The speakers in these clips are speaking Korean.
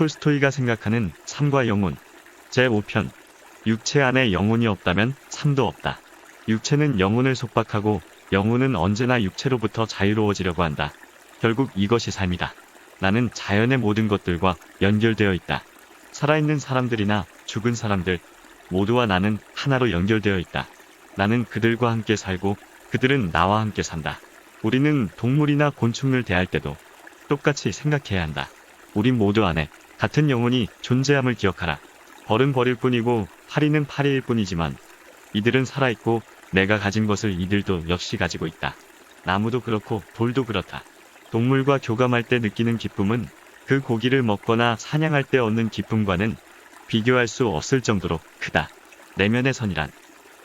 톨스토이가 생각하는 삶과 영혼 제5편 육체 안에 영혼이 없다면 삶도 없다. 육체는 영혼을 속박하고 영혼은 언제나 육체로부터 자유로워지려고 한다. 결국 이것이 삶이다. 나는 자연의 모든 것들과 연결되어 있다. 살아있는 사람들이나 죽은 사람들 모두와 나는 하나로 연결되어 있다. 나는 그들과 함께 살고 그들은 나와 함께 산다. 우리는 동물이나 곤충을 대할 때도 똑같이 생각해야 한다. 우리 모두 안에 같은 영혼이 존재함을 기억하라. 벌은 벌일 뿐이고 파리는 파리일 뿐이지만 이들은 살아있고 내가 가진 것을 이들도 역시 가지고 있다. 나무도 그렇고 돌도 그렇다. 동물과 교감할 때 느끼는 기쁨은 그 고기를 먹거나 사냥할 때 얻는 기쁨과는 비교할 수 없을 정도로 크다. 내면의 선이란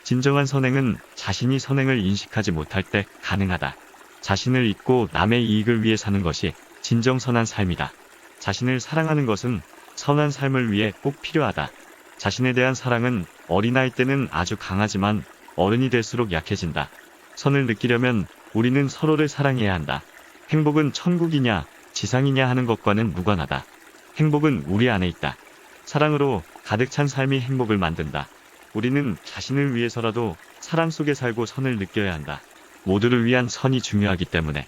진정한 선행은 자신이 선행을 인식하지 못할 때 가능하다. 자신을 잊고 남의 이익을 위해 사는 것이 진정 선한 삶이다. 자신을 사랑하는 것은 선한 삶을 위해 꼭 필요하다. 자신에 대한 사랑은 어린아이 때는 아주 강하지만 어른이 될수록 약해진다. 선을 느끼려면 우리는 서로를 사랑해야 한다. 행복은 천국이냐 지상이냐 하는 것과는 무관하다. 행복은 우리 안에 있다. 사랑으로 가득 찬 삶이 행복을 만든다. 우리는 자신을 위해서라도 사랑 속에 살고 선을 느껴야 한다. 모두를 위한 선이 중요하기 때문에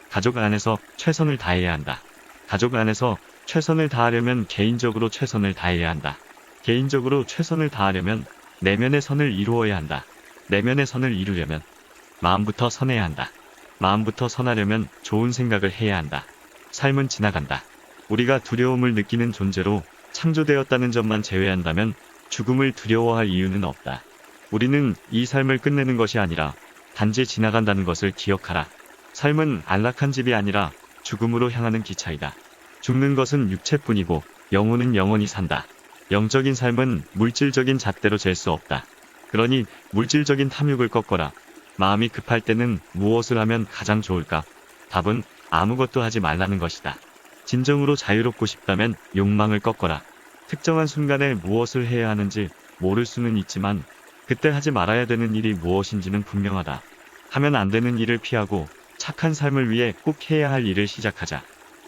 가족 안에서 최선을 다해야 한다. 가족 안에서 최선을 다하려면 개인적으로 최선을 다해야 한다. 개인적으로 최선을 다하려면 내면의 선을 이루어야 한다. 내면의 선을 이루려면 마음부터 선해야 한다. 마음부터 선하려면 좋은 생각을 해야 한다. 삶은 지나간다. 우리가 두려움을 느끼는 존재로 창조되었다는 점만 제외한다면 죽음을 두려워할 이유는 없다. 우리는 이 삶을 끝내는 것이 아니라 단지 지나간다는 것을 기억하라. 삶은 안락한 집이 아니라 죽음으로 향하는 기차이다. 죽는 것은 육체뿐이고 영혼은 영원히 산다. 영적인 삶은 물질적인 잣대로 잴 수 없다. 그러니 물질적인 탐욕을 꺾어라. 마음이 급할 때는 무엇을 하면 가장 좋을까? 답은 아무것도 하지 말라는 것이다. 진정으로 자유롭고 싶다면 욕망을 꺾어라. 특정한 순간에 무엇을 해야 하는지 모를 수는 있지만 그때 하지 말아야 되는 일이 무엇인지는 분명하다. 하면 안 되는 일을 피하고 착한 삶을 위해 꼭 해야 할 일을 시작하자.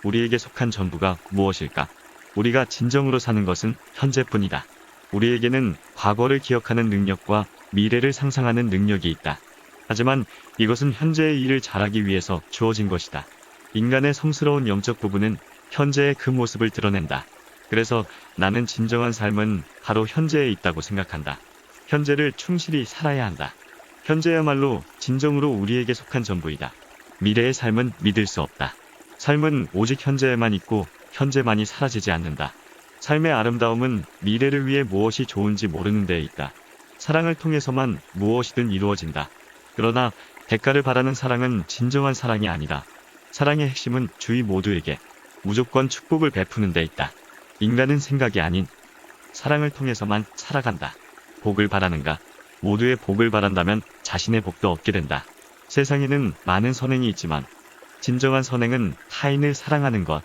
우리에게 속한 전부가 무엇일까? 우리가 진정으로 사는 것은 현재뿐이다. 우리에게는 과거를 기억하는 능력과 미래를 상상하는 능력이 있다. 하지만 이것은 현재의 일을 잘하기 위해서 주어진 것이다. 인간의 성스러운 영적 부분은 현재의 그 모습을 드러낸다. 그래서 나는 진정한 삶은 바로 현재에 있다고 생각한다. 현재를 충실히 살아야 한다. 현재야말로 진정으로 우리에게 속한 전부이다. 미래의 삶은 믿을 수 없다. 삶은 오직 현재에만 있고 현재만이 사라지지 않는다. 삶의 아름다움은 미래를 위해 무엇이 좋은지 모르는 데에 있다. 사랑을 통해서만 무엇이든 이루어진다. 그러나 대가를 바라는 사랑은 진정한 사랑이 아니다. 사랑의 핵심은 주위 모두에게 무조건 축복을 베푸는 데 있다. 인간은 생각이 아닌 사랑을 통해서만 살아간다. 복을 바라는가? 모두의 복을 바란다면 자신의 복도 얻게 된다. 세상에는 많은 선행이 있지만 진정한 선행은 타인을 사랑하는 것,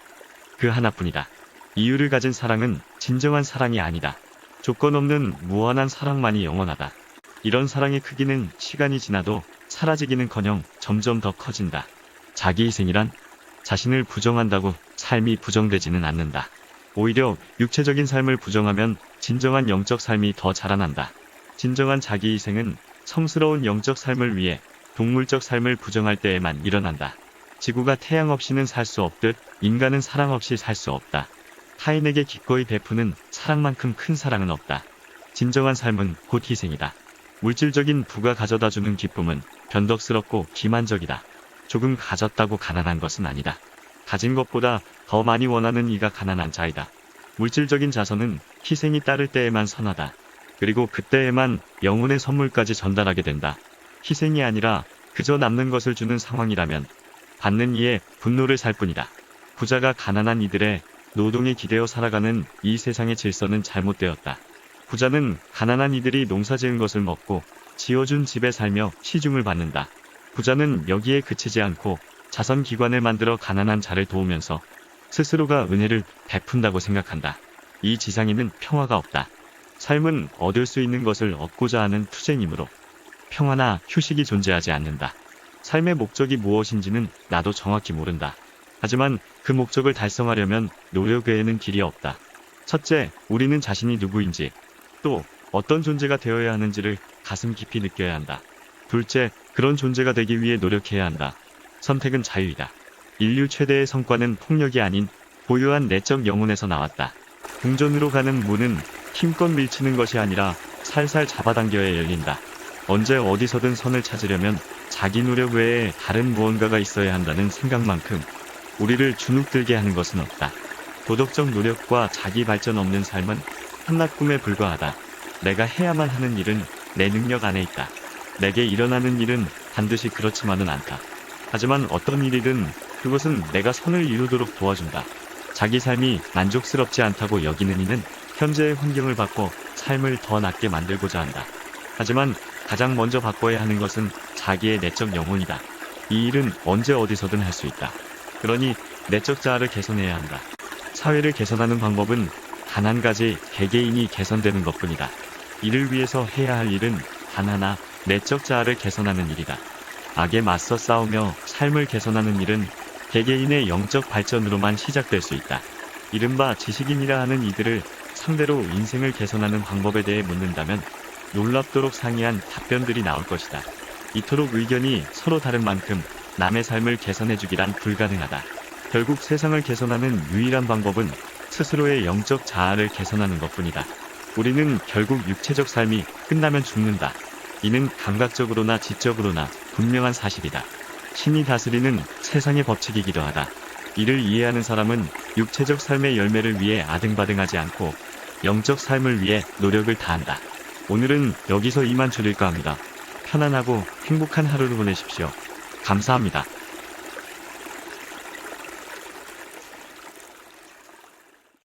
그 하나뿐이다. 이유를 가진 사랑은 진정한 사랑이 아니다. 조건 없는 무한한 사랑만이 영원하다. 이런 사랑의 크기는 시간이 지나도 사라지기는커녕 점점 더 커진다. 자기 희생이란 자신을 부정한다고 삶이 부정되지는 않는다. 오히려 육체적인 삶을 부정하면 진정한 영적 삶이 더 자라난다. 진정한 자기 희생은 성스러운 영적 삶을 위해 동물적 삶을 부정할 때에만 일어난다. 지구가 태양 없이는 살 수 없듯 인간은 사랑 없이 살 수 없다. 타인에게 기꺼이 베푸는 사랑만큼 큰 사랑은 없다. 진정한 삶은 곧 희생이다. 물질적인 부가 가져다주는 기쁨은 변덕스럽고 기만적이다. 조금 가졌다고 가난한 것은 아니다. 가진 것보다 더 많이 원하는 이가 가난한 자이다. 물질적인 자선은 희생이 따를 때에만 선하다. 그리고 그때에만 영혼의 선물까지 전달하게 된다. 희생이 아니라 그저 남는 것을 주는 상황이라면 받는 이의 분노를 살 뿐이다. 부자가 가난한 이들의 노동에 기대어 살아가는 이 세상의 질서는 잘못되었다. 부자는 가난한 이들이 농사지은 것을 먹고 지어준 집에 살며 시중을 받는다. 부자는 여기에 그치지 않고 자선기관을 만들어 가난한 자를 도우면서 스스로가 은혜를 베푼다고 생각한다. 이 지상에는 평화가 없다. 삶은 얻을 수 있는 것을 얻고자 하는 투쟁이므로 평화나 휴식이 존재하지 않는다. 삶의 목적이 무엇인지는 나도 정확히 모른다. 하지만 그 목적을 달성하려면 노력 외에는 길이 없다. 첫째, 우리는 자신이 누구인지, 또 어떤 존재가 되어야 하는지를 가슴 깊이 느껴야 한다. 둘째, 그런 존재가 되기 위해 노력해야 한다. 선택은 자유이다. 인류 최대의 성과는 폭력이 아닌 고유한 내적 영혼에서 나왔다. 궁전으로 가는 문은 힘껏 밀치는 것이 아니라 살살 잡아당겨야 열린다. 언제 어디서든 선을 찾으려면 자기 노력 외에 다른 무언가가 있어야 한다는 생각만큼 우리를 주눅들게 하는 것은 없다. 도덕적 노력과 자기 발전 없는 삶은 한낱 꿈에 불과하다. 내가 해야만 하는 일은 내 능력 안에 있다. 내게 일어나는 일은 반드시 그렇지만은 않다. 하지만 어떤 일이든 그것은 내가 선을 이루도록 도와준다. 자기 삶이 만족스럽지 않다고 여기는 이는 현재의 환경을 바꿔 삶을 더 낫게 만들고자 한다. 하지만 가장 먼저 바꿔야 하는 것은 자기의 내적 영혼이다. 이 일은 언제 어디서든 할 수 있다. 그러니 내적 자아를 개선해야 한다. 사회를 개선하는 방법은 단 한 가지, 개개인이 개선되는 것뿐이다. 이를 위해서 해야 할 일은 단 하나, 내적 자아를 개선하는 일이다. 악에 맞서 싸우며 삶을 개선하는 일은 개개인의 영적 발전으로만 시작될 수 있다. 이른바 지식인이라 하는 이들을 상대로 인생을 개선하는 방법에 대해 묻는다면 놀랍도록 상이한 답변들이 나올 것이다. 이토록 의견이 서로 다른 만큼 남의 삶을 개선해주기란 불가능하다. 결국 세상을 개선하는 유일한 방법은 스스로의 영적 자아를 개선하는 것뿐이다. 우리는 결국 육체적 삶이 끝나면 죽는다. 이는 감각적으로나 지적으로나 분명한 사실이다. 신이 다스리는 세상의 법칙이기도 하다. 이를 이해하는 사람은 육체적 삶의 열매를 위해 아등바등하지 않고 영적 삶을 위해 노력을 다한다. 오늘은 여기서 이만 줄일까 합니다. 편안하고 행복한 하루를 보내십시오. 감사합니다.